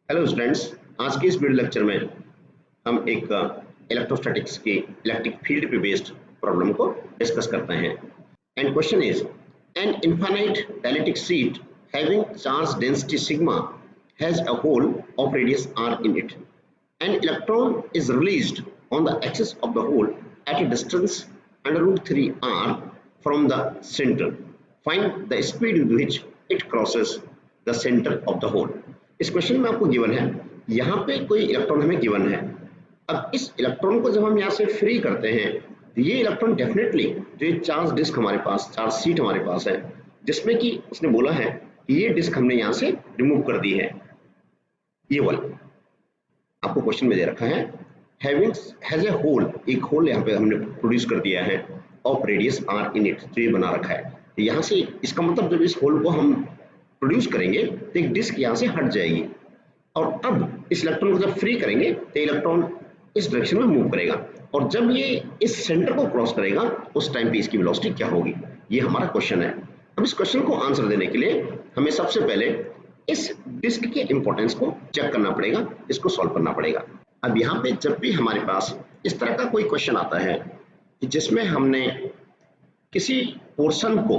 Hello students, आज के इस वीडियो लेक्चर में हम एक इलेक्ट्रोस्टैटिक्स की इलेक्ट्रिक फील्ड पे बेस्ड प्रॉब्लम को डिस्कस करते हैं। And question is an infinite dielectric sheet having charge density sigma has a hole of radius r in it. An electron is released on the axis of the hole at a distance under root 3 r from the center. Find the speed with which it crosses the center of the hole. इस question में आपको given है, यहाँ पे कोई electron हमें given है। अब इस इलेक्ट्रॉन को जब हम यहाँ से फ्री करते हैं तो ये इलेक्ट्रॉन डेफिनेटली जो ये चार्ज डिस्क हमारे पास, चार्ज शीट हमारे पास है, जिसमें कि उसने बोला है कि ये डिस्क हमने यहाँ से रिमूव कर दी है। ये वाला आपको क्वेश्चन में दे रखा है, हैविंग हैज ए होल, एक होल यहाँ पे हमने प्रोड्यूस कर दिया है of radius r in it, जो ये बना रखा है। तो यहाँ से इसका मतलब जब इस होल को हम प्रोड्यूस करेंगे तो एक डिस्क यहाँ से हट जाएगी और अब इस इलेक्ट्रॉन को जब फ्री करेंगे तो इलेक्ट्रॉन इस डायरेक्शन में मूव करेगा और जब ये इस सेंटर को क्रॉस करेगा उस टाइम पे इसकी वेलोसिटी क्या होगी, ये हमारा क्वेश्चन है। अब इस क्वेश्चन को आंसर देने के लिए हमें सबसे पहले इस डिस्क के इंपॉर्टेंस को चेक करना पड़ेगा, इसको सॉल्व करना पड़ेगा। अब यहाँ पे जब भी हमारे पास इस तरह का कोई क्वेश्चन आता है कि जिसमें हमने किसी पोर्शन को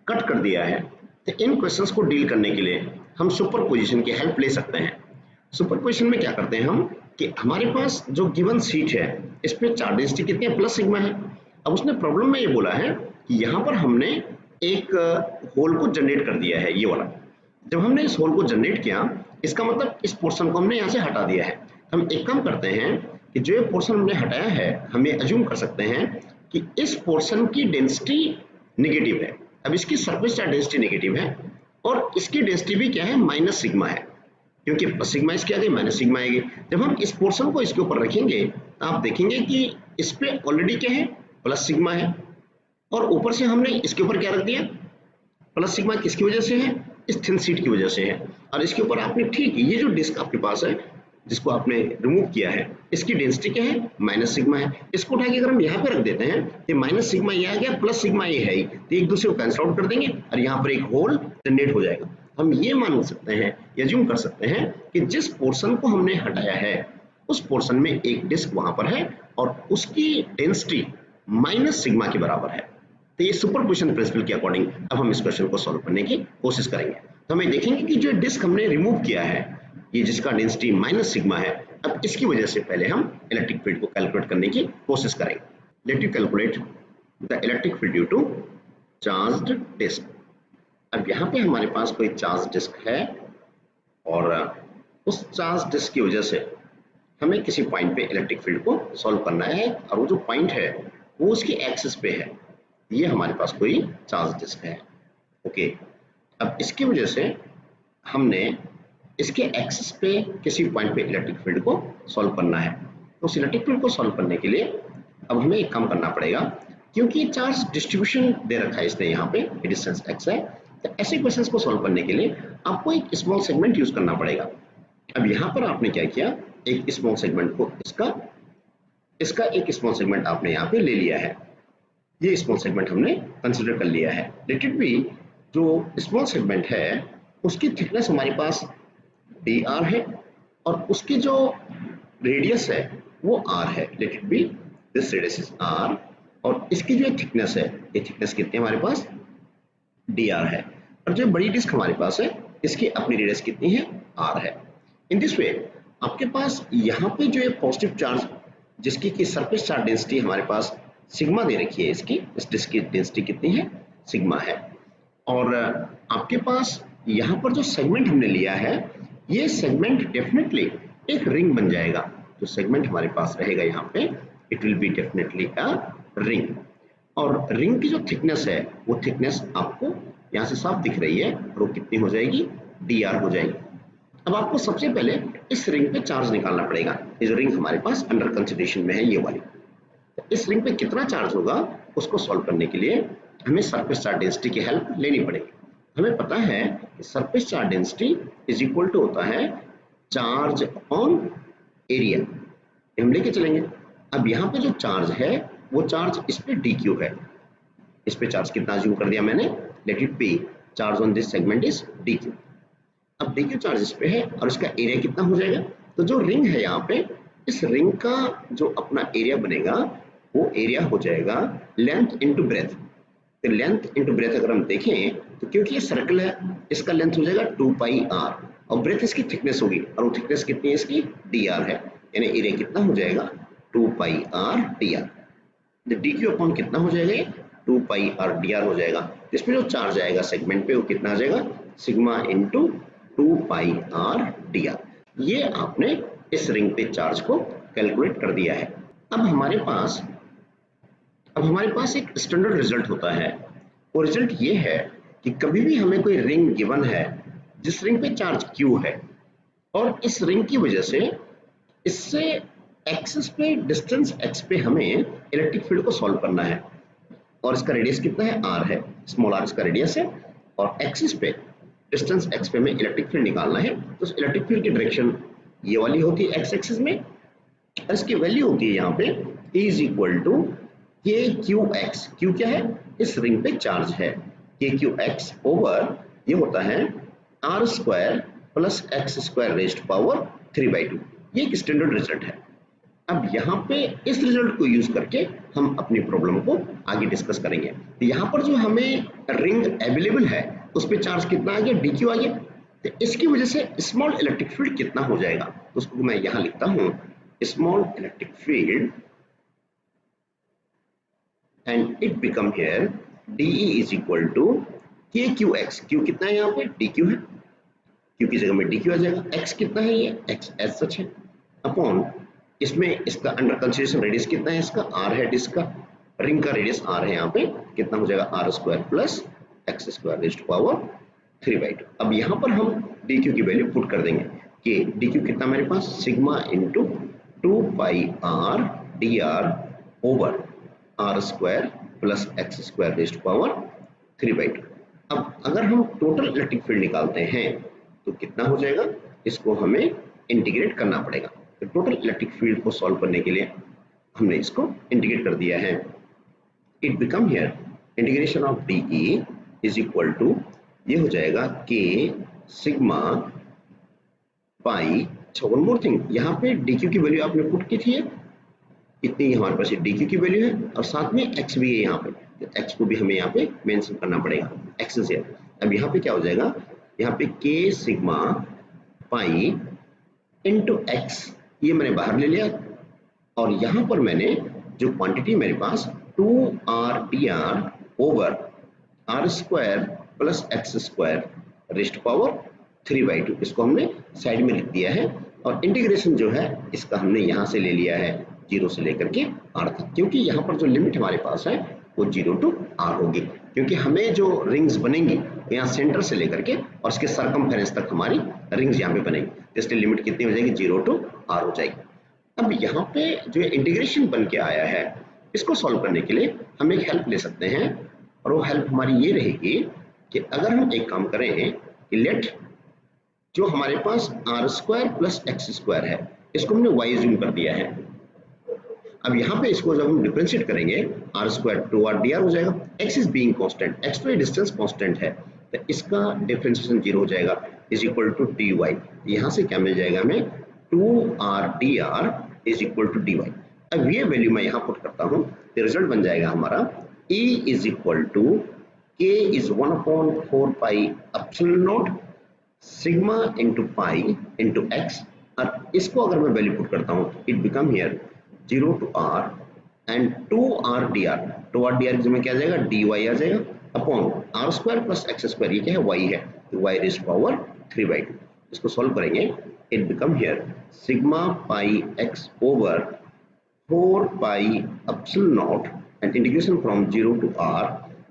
कट कर दिया है, तो इन क्वेश्चंस को डील करने के लिए हम सुपरपोजिशन की हेल्प ले सकते हैं। सुपरपोजिशन में क्या करते हैं हम कि हमारे पास जो गिवन शीट है इस पे चार्ज डेंसिटी कितनी है, प्लस सिग्मा है। अब उसने प्रॉब्लम में ये बोला है कि यहाँ पर हमने एक होल को जनरेट कर दिया है, ये वाला। जब हमने इस होल को जनरेट किया इसका मतलब इस पोर्शन को हमने यहाँ से हटा दिया है। हम एक काम करते हैं कि जो ये पोर्शन हमने हटाया है हम ये अज्यूम कर सकते हैं कि इस पोर्शन की डेंसिटी नेगेटिव है। अब इसकी सरफेस चार्ज डेंसिटी नेगेटिव है और इसकी डेंसिटी भी क्या है, माइनस सिग्मा है, क्योंकि प्लस सिग्मा इसके आगे माइनस सिग्मा आएगी। जब हम इस पोर्शन को इसके ऊपर रखेंगे तो आप देखेंगे कि इस पे ऑलरेडी क्या है, प्लस सिग्मा है और ऊपर से हमने इसके ऊपर क्या रख दिया, प्लस सिग्मा। किसकी वजह से है, इस थिन शीट की वजह से है। और इसके ऊपर आपने ठीक ये जो डिस्क आपके पास है जिसको आपने रिमूव किया है, इसकी डेंसिटी क्या है, माइनस सिग्मा है। इसको उठा के अगर हम यहाँ पे रख देते हैं तो माइनस सिग्मा ये आ गया, प्लस सिग्मा ये है ही, तो एक दूसरे को कैंसिल आउट कर देंगे और यहाँ पर एक होल जनरेट हो जाएगा। हम ये मान सकते हैं, एज्यूम कर सकते हैं कि जिस पोर्शन को हमने हटाया है उस पोर्शन में एक डिस्क वहां पर है और उसकी डेंसिटी माइनस सिग्मा के बराबर है। तो ये सुपरपोजिशन प्रिंसिपल के अकॉर्डिंग अब हम इस क्वेश्चन को सॉल्व करने की कोशिश करेंगे। तो हमें देखेंगे कि जो डिस्क हमने रिमूव किया है, ये जिसका डेंसिटी माइनस सिग्मा है, अब इसकी वजह से पहले हम इलेक्ट्रिक फील्ड को कैलकुलेट करने की कोशिश करेंगे। Let you calculate the electric field due to charged disk. अब यहाँ पे हमारे पास कोई चार्ज डिस्क है और उस चार्ज डिस्क की वजह से हमें किसी पॉइंट पे इलेक्ट्रिक फील्ड को सॉल्व करना है और वो जो पॉइंट है वो उसकी एक्सिस पे है। ये हमारे पास कोई चार्ज डिस्क है, ओके। अब इसकी वजह से हमने इसके एक्सिस पे किसी पॉइंट पे इलेक्ट्रिक फील्ड को सॉल्व करना है। तो उस इलेक्ट्रिक फील्ड को सॉल्व करने के लिए अब हमें एक काम करना पड़ेगा, क्योंकि चार्ज डिस्ट्रीब्यूशन दे रखा है इसने यहाँ पे, डिस्टेंस x है, तो ऐसे क्वेश्चंस को सॉल्व करने के लिए आपको एक स्मॉल सेगमेंट यूज करना पड़ेगा। अब यहाँ पर आपने क्या किया, एक स्मॉल सेगमेंट को इसका एक स्मॉल सेगमेंट आपने यहाँ पे ले लिया है। ये स्मॉल सेगमेंट हमने कंसिडर कर लिया है। लेट इट बी, जो स्मॉल सेगमेंट है उसकी थिकनेस हमारे पास dr है और उसकी जो रेडियस है वो r है। Let it be this radius is r और इसकी जो थिकनेस है, ये थिकनेस कितनी है हमारे पास, dr है। और जो बड़ी डिस्क हमारे पास है इसकी अपनी रेडियस कितनी है, r है। इन दिस वे आपके पास यहाँ पे जो है पॉजिटिव चार्ज जिसकी की सरफेस चार्ज डेंसिटी हमारे पास सिग्मा दे रखी है, इसकी इस डिस्क की डेंसिटी कितनी है, सिग्मा है। और आपके पास यहाँ पर जो सेगमेंट हमने लिया है ये सेगमेंट डेफिनेटली एक रिंग बन जाएगा। जो सेगमेंट हमारे पास रहेगा यहाँ पे it will be definitely a ring. और रिंग की जो थिकनेस है वो थिकनेस आपको यहाँ से साफ दिख रही है और वो कितनी हो जाएगी, dr हो जाएगी। अब आपको सबसे पहले इस रिंग पे चार्ज निकालना पड़ेगा। ये जो रिंग हमारे पास अंडर कंसिडरेशन में है ये वाली, तो इस रिंग पे कितना चार्ज होगा उसको सॉल्व करने के लिए हमें सरफेस चार्ज डेंसिटी की हेल्प लेनी पड़ेगी। हमें पता है कि surface charge density is equal to होता है चार्ज अपॉन एरिया, हम लेके चलेंगे। अब यहाँ पे जो चार्ज है वो चार्ज इस पे dq है, इस पे चार्ज कितना अज्यूम कर दिया मैंने, let it be charge on this segment is dq। अब DQ चार्ज इस पे है और इसका एरिया कितना हो जाएगा, तो जो रिंग है यहाँ पे, इस रिंग का जो अपना एरिया बनेगा वो एरिया हो जाएगा लेंथ इंटू ब्रेथ। तो लेंथ इंटू ब्रेथ अगर हम देखें तो क्योंकि ये सर्कल है, इसका लेंथ हो जाएगा 2 पाई आर और ब्रेथ इसकी थिकनेस होगी, और वो थिकनेस कितनी है इसकी, dr है, यानी एरिया कितना हो जाएगा 2 pi R dr। DQ upon कितना हो जाएगा, ये 2 पाई आर dr हो जाएगा। इसमें जो चार्ज आएगा सेगमेंट पे वो कितना आ जाएगा, sigma into 2 pi R dr। ये आपने इस रिंग पे चार्ज को कैलकुलेट कर दिया है। अब हमारे पास एक स्टैंडर्ड रिजल्ट होता है। वो रिजल्ट ये है कि कभी भी हमें कोई रिंग गिवन है जिस रिंग पे चार्ज Q है, और इस रिंग की वजह से इससे एक्सिस पे डिस्टेंस x पे हमें इलेक्ट्रिक फील्ड को सॉल्व करना है, और इसका रेडियस कितना है, r है, स्मॉल r इसका रेडियस है, और एक्सिस पे डिस्टेंस x पे हमें इलेक्ट्रिक फील्ड निकालना है। तो इलेक्ट्रिक फील्ड की डायरेक्शन ये वाली होती है x एक्सिस में, और इसकी वैल्यू होती है यहाँ पे E is equal to KQX। Q क्या है, इस रिंग पे चार्ज है, KQX ओवर ये होता है r square plus x square raised power 3/2। ये एक स्टैंडर्ड रिजल्ट है। अब यहाँ पे इस रिजल्ट को यूज करके हम अपनी प्रॉब्लम को आगे डिस्कस करेंगे। तो यहाँ पर जो हमें रिंग अवेलेबल है उस पे चार्ज कितना आ गया, DQ आ गया। तो इसकी वजह से स्मॉल इलेक्ट्रिक फील्ड कितना हो जाएगा, तो उसको मैं यहाँ लिखता हूँ small electric field, and it become here DE is equal to KQX। Q कितना है यहाँ पे, DQ है, Q की जगह में DQ आ जाएगा। X कितना है, ये X एज सच है, अपॉन इसमें इसका अंडर कंसीडरेशन रेडियस कितना है, इसका R है, डिस्क का रिंग का रेडियस R है, यहाँ पे कितना हो जाएगा R square plus x square raised power 3/2। अब यहाँ पर हम DQ की वैल्यू पुट कर देंगे कि DQ कितना मेरे पास, सिग्मा इंटू 2 पाई R dr over r square plus x square raised power 3/2। अब अगर हम टोटल इलेक्ट्रिक फील्ड निकालते हैं तो कितना हो जाएगा, इसको हमें इंटीग्रेट करना पड़ेगा। तो टोटल इलेक्ट्रिक फील्ड को सॉल्व करने के लिए हमने इसको इंटीग्रेट कर दिया है। It become here integration of DE is equal to, ये हो जाएगा K सिग्मा पाई। अच्छा वन मोर थिंग, यहाँ पे DQ की वैल्यू आपने पुट की थी, इतनी हमारे पास DQ की वैल्यू है, और साथ में x भी है यहाँ पे, तो x को भी हमें यहाँ पे मेंशन करना पड़ेगा, x इज हियर। अब यहाँ पे क्या हो जाएगा, यहाँ पे K sigma pi into x, ये मैंने बाहर ले लिया, और यहाँ पर मैंने जो क्वांटिटी मेरे पास 2r dr over r square plus x square raised power 3/2, इसको हमने साइड में लिख दिया है। और इंटीग्रेशन जो है इसका हमने यहाँ से ले लिया है 0 से लेकर के r तक, क्योंकि यहाँ पर जो लिमिट हमारे पास है वो 0 टू r होगी, क्योंकि हमें जो रिंग्स बनेंगी यहाँ सेंटर से लेकर के और इसके सरकमफेरेंस तक हमारी रिंग्स यहाँ पे बनेंगी, इसलिए लिमिट कितनी हो जाएगी, 0 टू r हो जाएगी। अब यहाँ पे जो इंटीग्रेशन बन के आया है, इसको सॉल्व करने के लिए हम एक हेल्प ले सकते हैं, और वो हेल्प हमारी ये रहेगी कि अगर हम एक काम करें कि लेट जो हमारे पास r square plus x square है, इसको हमने y ज़ूम कर दिया है। अब यहाँ पे इसको जब हम डिफरेंशिएट करेंगे, r स्क्वायर 2r dr हो जाएगा, x is being constant, x तो ये डिस्टेंस कांस्टेंट है, तो इसका डिफरेंशिएशन 0 हो जाएगा, इज इक्वल टू dy। यहाँ से क्या मिल जाएगा हमें, 2r dr is equal to dy। अब ये वैल्यू मैं यहाँ पुट करता हूँ, तो रिजल्ट बन जाएगा हमारा E is equal to K is 1/4 pi epsilon naught sigma into pi into x, और इसको अगर मैं वैल्यू पुट करता हूँ, it become here 0 to r and 2r dr, 2r dr की जगह क्या आ जाएगा, dy आ जाएगा, upon r square plus x square, ये क्या है, y है, तो y रेज़्ड पावर 3/2। इसको सॉल्व करेंगे, it become here sigma pi x over 4 pi epsilon naught and integration from 0 to r,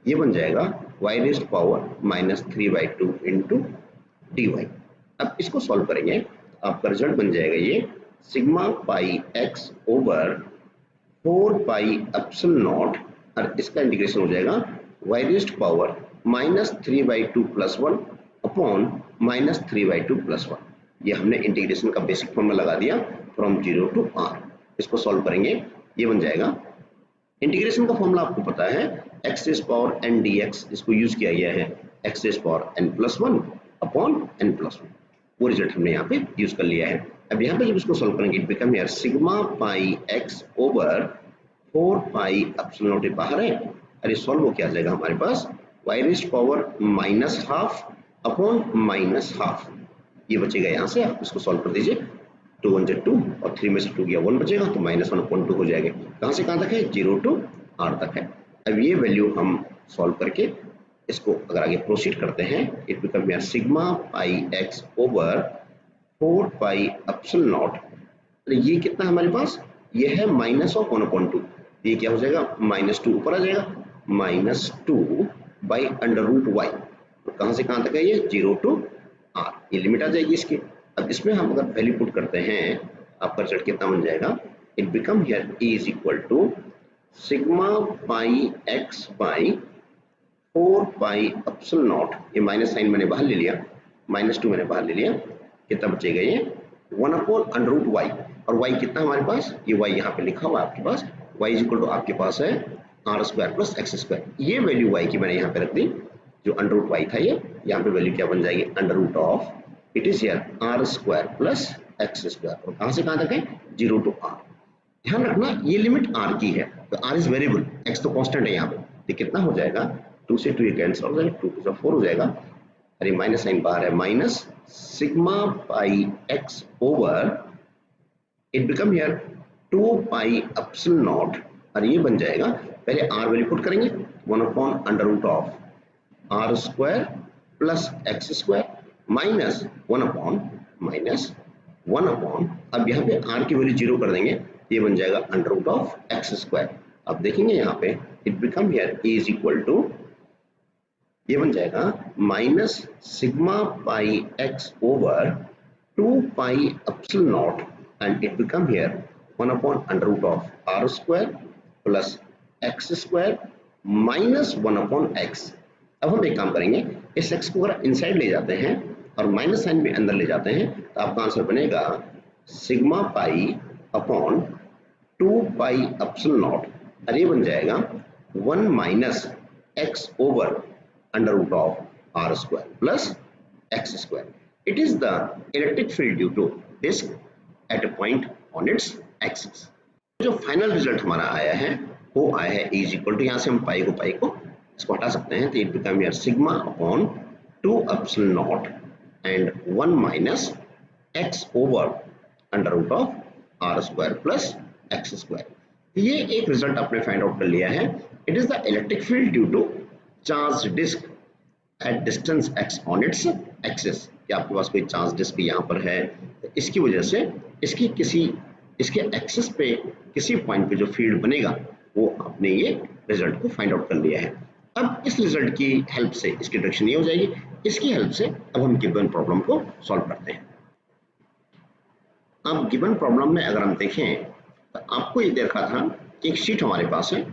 ये बन जाएगा y raised power -3/2 into dy। अब इसको सॉल्व करेंगे, आपका रिजल्ट बन जाएगा ये sigma pi x over 4 pi epsilon not, और इसका इंटीग्रेशन हो जाएगा y raised power -3/2 plus 1 upon -3/2 plus 1। ये हमने इंटीग्रेशन का बेसिक फॉर्मूला लगा दिया फ्रॉम 0 टू r। इसको सॉल्व करेंगे, ये बन जाएगा, इंटीग्रेशन का फॉर्मूला आपको पता है, x raised power n dx, इसको यूज किया गया है x raised power n plus 1 upon n plus 1। वो रिजल्ट हमने यहाँ पे यूज कर लिया है। अब यहाँ पे जब इसको सॉल्व करेंगे it become here sigma pi x over 4 pi epsilon not बाहर है, अरे सॉल्व हो क्या आ जाएगा हमारे पास y रेज़ पावर -12 अपॉन -12 ये बचेगा। यहाँ से आप इसको सॉल्व कर दीजिए, 2 1 2 और 3 में से 2 गया 1 बचेगा, तो -1/2 हो जाएगा। कहाँ से कहाँ तक है, 0 to r तक है। अब ये वैल्यू हम सॉल्व करके इसको अगर आगे प्रोसीड करते हैं it become here sigma pi x over 4 pi epsilon naught, ये कितना हमारे पास, ये है -1/2, ये क्या हो जाएगा -2 ऊपर आ जाएगा, -2 बाई √y, तो कहाँ से कहाँ तक है ये 0 to r, ये लिमिट आ जाएगी इसकी। अब इसमें हम अगर वैल्यू पुट करते हैं आपका रिजल्ट कितना बन जाएगा, it become here e is equal to sigma pi X by 4 pi epsilon naught, ये माइनस साइन मैंने बाहर ले लिया, -2 मैंने बाहर ले लिया, कितना बचेगा ये 1/√y, और y कितना हमारे पास, ये y यहाँ पे लिखा हुआ है आपके पास, y इज इक्वल टू आपके पास है r² प्लस x², ये वैल्यू y की मैंने यहाँ पे रख दी, जो √y था ये, यहाँ पे वैल्यू क्या बन जाएगी √, it is here r² plus x², और कहाँ से कहाँ तक है 0 to r। ध्यान रखना ये लिमिट r की है, तो r इज वेरिएबल, x तो कांस्टेंट है यहाँ पे, तो कितना हो जाएगा 2 से 2 ये कैंसिल हो जाएगा, 2 to 4 हो जाएगा, अरे माइनस साइन बाहर है, minus sigma pi x over it become here 2 pi epsilon not, और ये बन जाएगा, पहले r वैल्यू पुट करेंगे 1/√r² प्लस x² माइनस 1/, अब यहाँ पे r की वैल्यू 0 कर देंगे, ये बन जाएगा √x²। अब देखेंगे यहाँ पे it become here a is equal to, ये बन जाएगा minus sigma pi x over 2 pi epsilon naught and it become here 1/√r² plus x² minus 1/x। अब हम एक काम करेंगे, इस x को अगर इनसाइड ले जाते हैं और माइनस साइन भी अंदर ले जाते हैं तो आपका आंसर बनेगा sigma pi upon 2 pi epsilon not, और ये बन जाएगा 1 minus x over √r² plus x²। It is the electric field due to disk at a point on its axis। जो फाइनल रिजल्ट हमारा आया है वो आया है e इज इक्वल टू, यहाँ से हम पाई को इसको हटा सकते हैं, तो it become here sigma upon 2 epsilon naught and 1 minus x over √r² plus x²। ये एक रिजल्ट आपने फाइंड आउट कर लिया है। It is the electric field due to charge disk at distance x on its axis, कि आपके पास कोई charge disc यहाँ पर है, तो इसकी वजह से इसके एक्सिस पे किसी पॉइंट पे जो फील्ड बनेगा वो आपने ये रिजल्ट को फाइंड आउट कर लिया है। अब इस रिजल्ट की हेल्प से इसकी डायरेक्शन ये हो जाएगी, इसकी हेल्प से अब हम गिवन प्रॉब्लम को सॉल्व करते हैं। अब गिवन प्रॉब्लम में अगर हम देखें तो आपको ये देखा था कि एक शीट हमारे पास है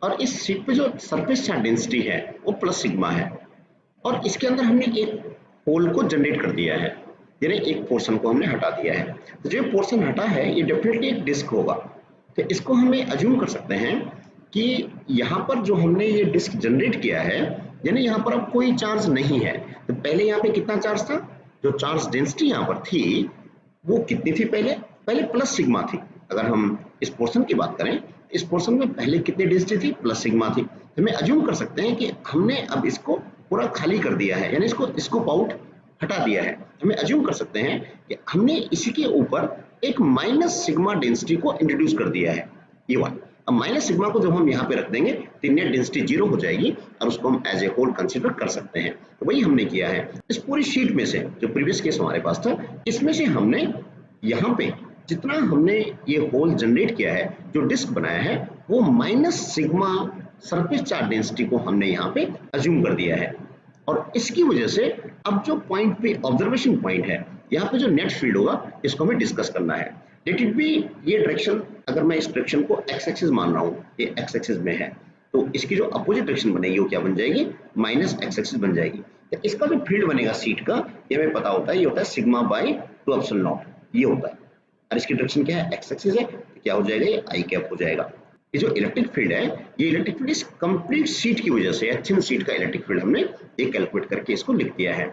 और इस शीट पे जो सरफेस चार्ज डेंसिटी है वो प्लस सिग्मा है, और इसके अंदर हमने एक होल को जनरेट कर दिया है, यानी एक पोर्शन को हमने हटा दिया है। तो जो पोर्शन हटा है ये डेफिनेटली एक डिस्क होगा, तो इसको हमें अज्यूम कर सकते हैं कि यहाँ पर जो हमने ये डिस्क जनरेट किया है यानी यहाँ पर अब कोई चार्ज नहीं है। तो पहले यहाँ पे कितना चार्ज था, जो चार्ज डेंसिटी यहाँ पर थी वो कितनी थी, पहले प्लस सिग्मा थी। अगर हम इस पोर्शन की बात करें, इस पोर्शन में पहले कितनी डेंसिटी थी, प्लस सिग्मा थी। तो हमें अज्यूम कर सकते हैं कि हमने अब इसको पूरा खाली कर दिया है, यानी इसको स्कूप आउट हटा दिया है। हमें अज्यूम कर सकते हैं कि हमने इसी के ऊपर एक माइनस सिग्मा डेंसिटी को इंट्रोड्यूस कर दिया है, ये वाला। अब माइनस सिग्मा को जब हम यहाँ पे रख देंगे तो नेट डेंसिटी 0 हो जाएगी और उसको हम एज ए होल कंसीडर कर सकते हैं। तो वही हमने किया है। इस पूरी शीट में से जो प्रीवियस केस हमारे पास था, इसमें से हमने यहाँ पे जितना हमने ये होल जनरेट किया है, जो डिस्क बनाया है, वो minus sigma surface charge density को हमने यहाँ पे अज्यूम कर दिया है। और इसकी वजह से अब जो पॉइंट पे ऑब्जर्वेशन पॉइंट है, यहाँ पे जो नेट फील्ड होगा इसको हमें डिस्कस करना है। लेट इट बी ये डायरेक्शन, अगर मैं इस डायरेक्शन को एक्स एक्सिस मान रहा हूँ, ये एक्स एक्सिस में है, तो इसकी जो अपोजिट डायरेक्शन बनेगी वो क्या बन जाएगी, माइनस एक्स एक्सिस बन जाएगी। तो इसका जो फील्ड बनेगा सीट का, ये हमें पता होता है, ये होता है सिग्मा बाई 2 एप्सिलॉन नॉट, ये होता है। और इसकी डायरेक्शन क्या है, एक्स एक्सिस है, तो क्या हो जाएगा, ये आई कैप हो जाएगा। ये जो इलेक्ट्रिक फील्ड है, ये इलेक्ट्रिक फील्ड इस कंप्लीट सीट की वजह से, थिन सीट का इलेक्ट्रिक फील्ड हमने ये कैलकुलेट करके इसको लिख दिया है।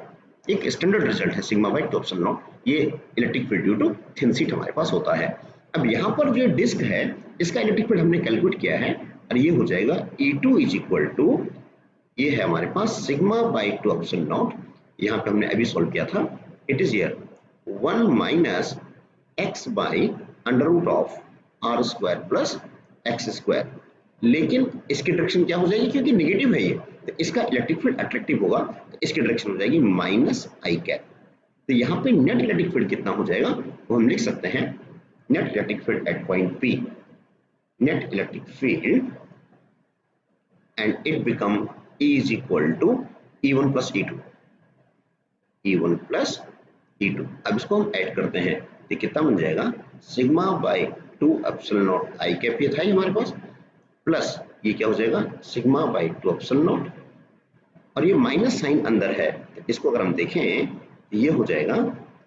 एक स्टैंडर्ड रिजल्ट है सिग्मा बाई 2 एप्सिलॉन नॉट, ये electric field due to thin sheet हमारे पास होता है। अब यहाँ पर जो डिस्क है इसका इलेक्ट्रिक फील्ड हमने कैलकुलेट किया है और ये हो जाएगा E2 इज इक्वल टू, ये है हमारे पास सिग्मा बाई 2 एप्सिलॉन नॉट, यहाँ पे हमने अभी सॉल्व किया था, it is here 1 minus x by under root of R square plus X square. लेकिन इसकी डायरेक्शन क्या हो जाएगी, क्योंकि नेगेटिव है ये, तो इसका इलेक्ट्रिक फील्ड अट्रैक्टिव होगा, तो इसकी डायरेक्शन हो जाएगी माइनस आई कैप। तो यहाँ पे नेट इलेक्ट्रिक फील्ड कितना हो जाएगा वो हम लिख सकते हैं, net electric field at point P, net electric field and it become E is equal to E1 plus E2, E1 plus E2। अब इसको हम ऐड करते हैं तो कितना बन जाएगा, sigma by 2 epsilon not I cap, ये था हमारे पास, प्लस ये क्या हो जाएगा सिग्मा बाई 2 एप्सिलॉन नॉट, और ये माइनस साइन अंदर है, तो इसको अगर हम देखें ये हो जाएगा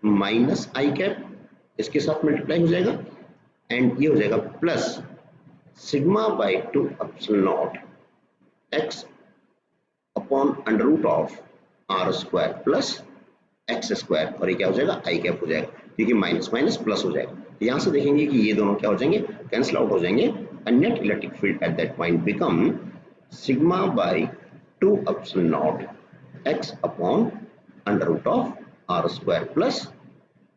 माइनस आई कैप, इसके साथ मल्टीप्लाई हो जाएगा, एंड ये हो जाएगा plus sigma by 2 epsilon naught X upon under root of R square plus X square, और ये क्या हो जाएगा आई कैप हो जाएगा, क्योंकि माइनस माइनस प्लस हो जाएगा। तो यहाँ से देखेंगे कि ये दोनों क्या हो जाएंगे, कैंसिल आउट हो जाएंगे, and net electric field at that point become sigma by 2 epsilon naught X upon under root of R square plus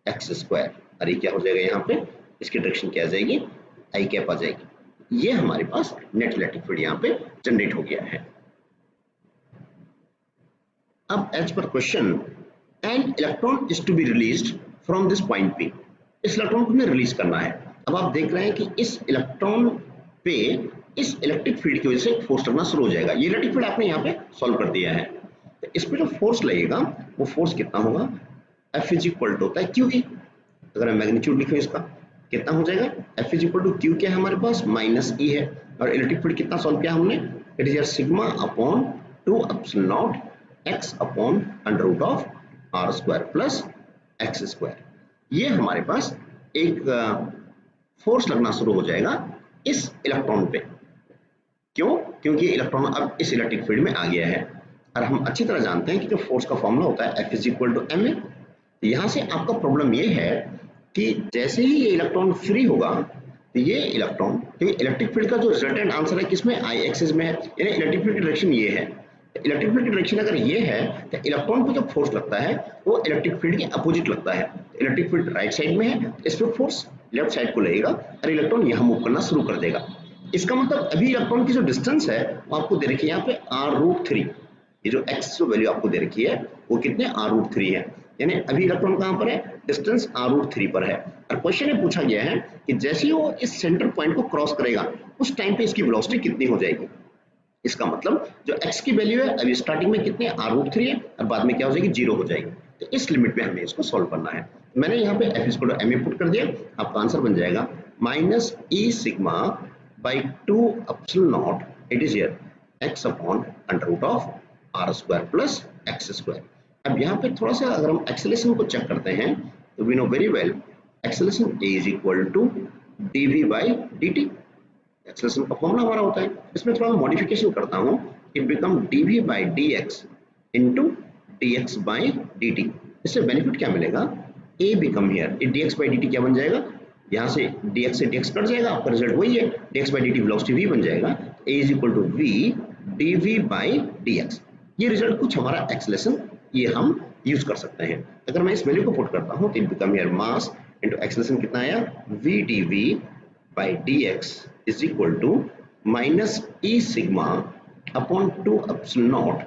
X square, और ये क्या हो जाएगा यहाँ पे, इसकी डायरेक्शन क्या आ जाएगी, आई कैप आ जाएगी। ये हमारे पास नेट इलेक्ट्रिक फील्ड यहाँ पे जनरेट हो गया है। अब एज पर question, an electron is to be released from this point P, इस इलेक्ट्रॉन को हमें रिलीज करना है। अब आप देख रहे हैं कि इस इलेक्ट्रॉन पे इस इलेक्ट्रिक फील्ड की वजह से फोर्स लगना शुरू हो जाएगा। ये इलेक्ट्रिक फील्ड आपने यहाँ पे सॉल्व कर दिया है, तो इस पे जो फोर्स लगेगा वो फोर्स कितना होगा, F इज इक्वल टू होता है QE। अगर मैं मैग्नीट्यूड लिखूं इसका कितना हो जाएगा, F is equal to Q क्या है हमारे पास, माइनस E है, और इलेक्ट्रिक फील्ड कितना सॉल्व किया हमने, इट इज यार sigma upon 2 epsilon naught X upon under root of R square plus X square. ये हमारे पास एक फोर्स लगना शुरू हो जाएगा इस इलेक्ट्रॉन पे। क्यों, क्योंकि इलेक्ट्रॉन अब इस इलेक्ट्रिक फील्ड में आ गया है, और हम अच्छी तरह जानते हैं कि जो फोर्स का फॉर्मूला होता है F is equal to ma। यहाँ से आपका प्रॉब्लम ये है कि जैसे ही ये इलेक्ट्रॉन फ्री होगा तो ये इलेक्ट्रॉन, क्योंकि इलेक्ट्रिक फील्ड का जो रिजल्टेंट आंसर है किसमें, आई एक्सिस में है, यानी इलेक्ट्रिक फील्ड की डायरेक्शन ये है। इलेक्ट्रिक फील्ड की डायरेक्शन अगर ये है तो इलेक्ट्रॉन को जो फोर्स लगता है वो इलेक्ट्रिक फील्ड के अपोजिट लगता है। इलेक्ट्रिक फील्ड राइट साइड में है, इस पे फोर्स लेफ्ट साइड को लगेगा और इलेक्ट्रॉन यहाँ मूव करना शुरू कर देगा। इसका मतलब अभी इलेक्ट्रॉन की जो डिस्टेंस है वो आपको दे रखी है यहाँ पे r√3, ये जो x वैल्यू आपको दे रखी है वो कितने r√3 है, यानी अभी इलेक्ट्रॉन कहाँ पर है, डिस्टेंस r√3 पर है। और क्वेश्चन में पूछा गया है कि जैसे ही वो इस सेंटर पॉइंट को क्रॉस करेगा उस टाइम पे इसकी वेलोसिटी कितनी हो जाएगी। इसका मतलब जो x की वैल्यू है अभी स्टार्टिंग में कितने r√3 है और बाद में क्या हो जाएगी, 0 हो जाएगी। तो इस लिमिट में हमें इसको सॉल्व करना है। मैंने यहाँ पे F equal to ma put कर दिया, आपका आंसर बन जाएगा minus E sigma by 2 epsilon naught, it is here x upon under root of R square plus X square. अब यहाँ पे थोड़ा सा अगर हम एक्सेलरेशन को चेक करते हैं तो we know very well acceleration A is equal to dv by dt, acceleration का फॉर्मूला हमारा होता है। इसमें थोड़ा मॉडिफिकेशन करता हूँ, it become dv by dx into dx by dt। इससे बेनिफिट क्या मिलेगा, a become here dx by dt क्या बन जाएगा, यहाँ से dx से dx कट जाएगा, आपका रिजल्ट वही है, dx by dt velocity v बन जाएगा, a is equal to v dv by dx। ये रिजल्ट कुछ हमारा एक्सेलरेशन ये हम यूज कर सकते हैं। अगर मैं इस वैल्यू को पुट करता हूँ तो it become here mass into acceleration कितना आया, v dv by dx is equal to minus e sigma upon 2 epsilon naught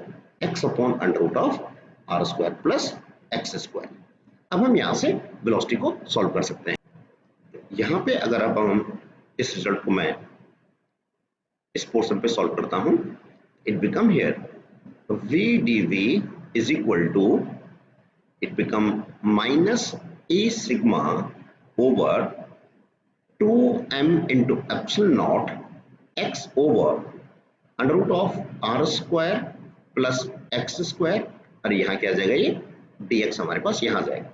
x upon under root of R square plus X square. अब हम यहाँ से वेलोसिटी को सॉल्व कर सकते हैं। यहाँ पे अगर अब हम इस रिजल्ट को मैं इस पोर्शन पे सॉल्व करता हूँ, it become here v dv is equal to, it become minus e sigma over 2m into epsilon naught x over under root of r square plus x square, और यहाँ क्या आ जाएगा, ये dx हमारे पास यहाँ जाएगा।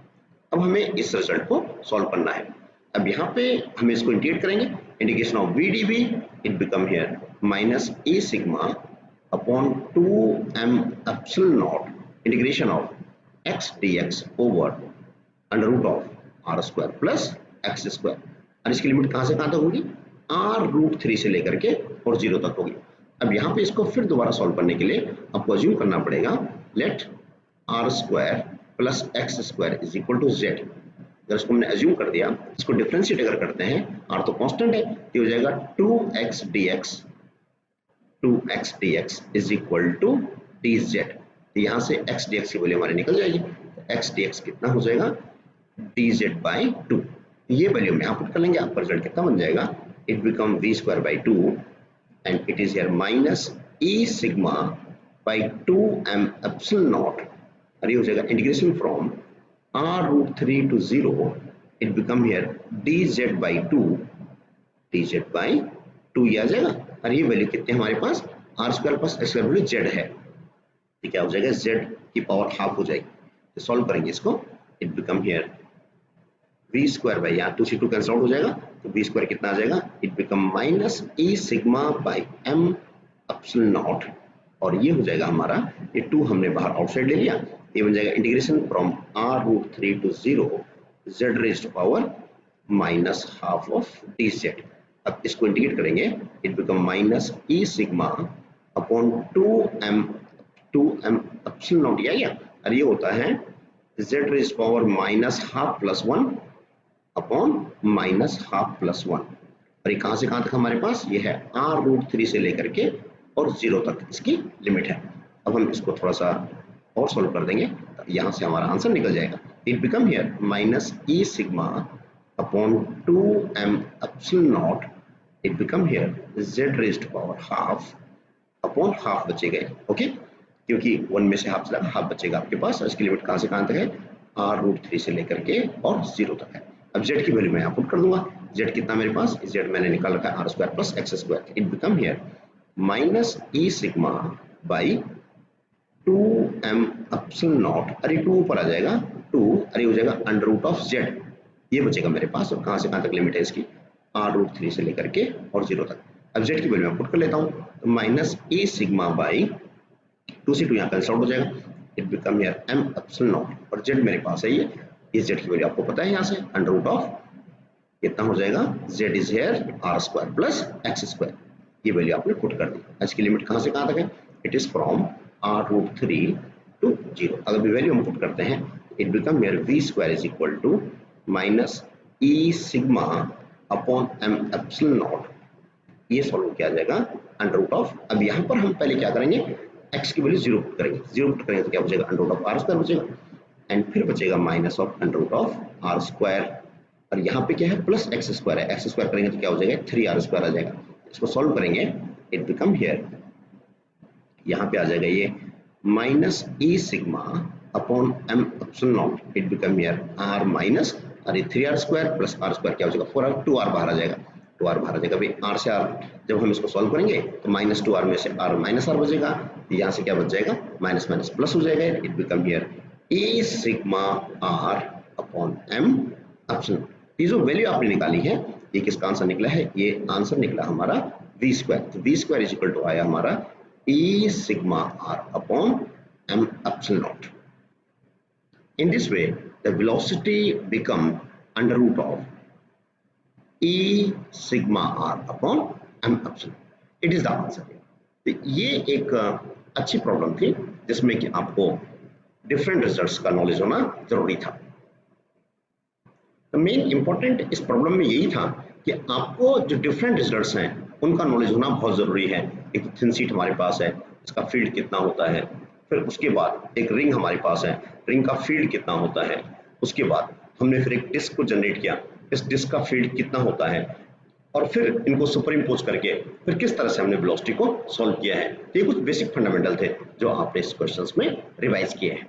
अब हमें इस रिजल्ट को सॉल्व करना है। अब यहाँ पे हम इसको इंटीग्रेट करेंगे, integration of v dv, it become here minus e sigma upon 2m epsilon naught integration of X D X over under root of R square plus X square. और इसकी लिमिट कहाँ से कहाँ तक होगी, r√3 से लेकर के और 0 तक होगी। अब यहाँ पे इसको फिर दोबारा सॉल्व करने के लिए आपको अज्यूम करना पड़ेगा let R square plus X square is equal to Z. अगर इसको हमने अज्यूम कर दिया, इसको डिफरेंशिएट अगर करते हैं, r तो कांस्टेंट है, ये हो जाएगा 2x dx is equal to dz। यहाँ से x dx की वैल्यू हमारी निकल जाएगी, x dx कितना हो जाएगा dz/2। ये वैल्यू में आप पुट कर लेंगे, आपका रिजल्ट कितना बन जाएगा, it become v²/2 and it is here minus e sigma by 2m epsilon not. और ये हो जाएगा integration from r√3 to 0, it become here dz/2 ये आ जाएगा। और ये वैल्यू कितने हमारे पास, r square plus x square z है, ये क्या हो जाएगा, z की पावर हाफ हो जाएगी। तो सॉल्व करेंगे इसको, इट बिकम हियर v², यहाँ 2 से 2 कैंसिल आउट हो जाएगा, तो v² कितना आ जाएगा, it become minus e sigma by m epsilon not. और ये हो जाएगा हमारा, ये 2 हमने बाहर आउटसाइड ले लिया, ये बन जाएगा integration from r√3 to 0 z raised to power minus half of dz। अब इसको इंटीग्रेट करेंगे, it become minus e sigma upon 2m epsilon naught, या और ये होता है z raised to power minus half plus 1 upon minus half plus 1। और ये कहां से कहां तक हमारे पास, ये है r√3 से लेकर के और 0 तक इसकी लिमिट है। अब हम इसको थोड़ा सा और सॉल्व कर देंगे, तो यहाँ से हमारा आंसर निकल जाएगा, it become here minus e sigma upon 2m epsilon naught, it become here z raised to power half upon half बचेगा, ओके, क्योंकि 1 में से हाफ चला, हाफ बचेगा आपके पास। और इसकी लिमिट कहां से कहां तक है, r√3 से लेकर के और 0 तक है। अब z की वैल्यू मैं यहाँ पुट कर दूंगा, z कितना मेरे पास, z मैंने निकाल रखा है r square plus x square, it become here minus e sigma by 2m epsilon not. अरे 2 ऊपर आ जाएगा, 2 अरे हो जाएगा अंडर रूट ऑफ z, ये बचेगा मेरे पास। और कहां से कहां तक लिमिट है इसकी, r√3 से लेकर के और 0 तक। अब z की वैल्यू मैं पुट कर लेता हूं, तो माइनस e सिग्मा बाई 2 से 2 यहाँ कैंसिल आउट हो जाएगा, it become here m epsilon not. और z मेरे पास है, ये z की वैल्यू आपको पता है, यहाँ से अंडर रूट ऑफ कितना हो जाएगा, z is here r square plus x square, ये वैल्यू आपने पुट कर दी। इसकी लिमिट कहां से कहां तक है, it is from r√3 to 0। अगर भी वैल्यू हम पुट करते हैं, it become here v² is equal to minus e sigma upon m epsilon naught, ये सॉल्व किया जाएगा अंडर रूट ऑफ। अब यहाँ पर हम पहले क्या करेंगे, x की वैल्यू 0 पुट करेंगे, 0 पुट करेंगे तो क्या बचेगा, under root of r square बचेगा, एंड फिर बचेगा minus of under root of r square. और यहाँ पे क्या है, प्लस x स्क्वायर है, x स्क्वायर करेंगे तो क्या हो जाएगा, 3r स्क्वायर आ जाएगा। इसको सॉल्व करेंगे, इट बिकम हियर, यहाँ पे आ जाएगा ये minus e sigma upon m epsilon naught, it become here r minus, और ये 3r square plus r square क्या हो जाएगा, 4r, 2r बाहर आ जाएगा, 2r बाहर आ जाएगा। भाई r से r जब हम इसको सॉल्व करेंगे तो माइनस 2r में से r माइनस r बचेगा, यहाँ से क्या बच जाएगा, माइनस माइनस प्लस हो जाएगा, it become here e sigma r upon m epsilon. ये जो वैल्यू आपने निकाली है, ये किसका आंसर निकला है, ये आंसर निकला हमारा v²। तो v² इज इक्वल टू आया हमारा e sigma r upon m epsilon not. In this way, the velocity become under root of E sigma r upon m epsilon. It is the answer. तो ये एक अच्छी problem थी जिसमें कि आपको डिफरेंट रिजल्ट्स का नॉलेज होना जरूरी था। तो मेन इंपॉर्टेंट इस प्रॉब्लम में यही था कि आपको जो डिफरेंट रिजल्ट्स हैं उनका नॉलेज होना बहुत जरूरी है। एक थिन शीट हमारे पास है, इसका फील्ड कितना होता है, फिर उसके बाद एक रिंग हमारे पास है, रिंग का फील्ड कितना होता है, उसके बाद हमने फिर एक डिस्क को जनरेट किया, इस डिस्क का फील्ड कितना होता है, और फिर इनको सुपर इम्पोज करके फिर किस तरह से हमने वेलोसिटी को सॉल्व किया है। तो ये कुछ बेसिक फंडामेंटल थे जो आपने इस क्वेश्चंस में रिवाइज किए हैं।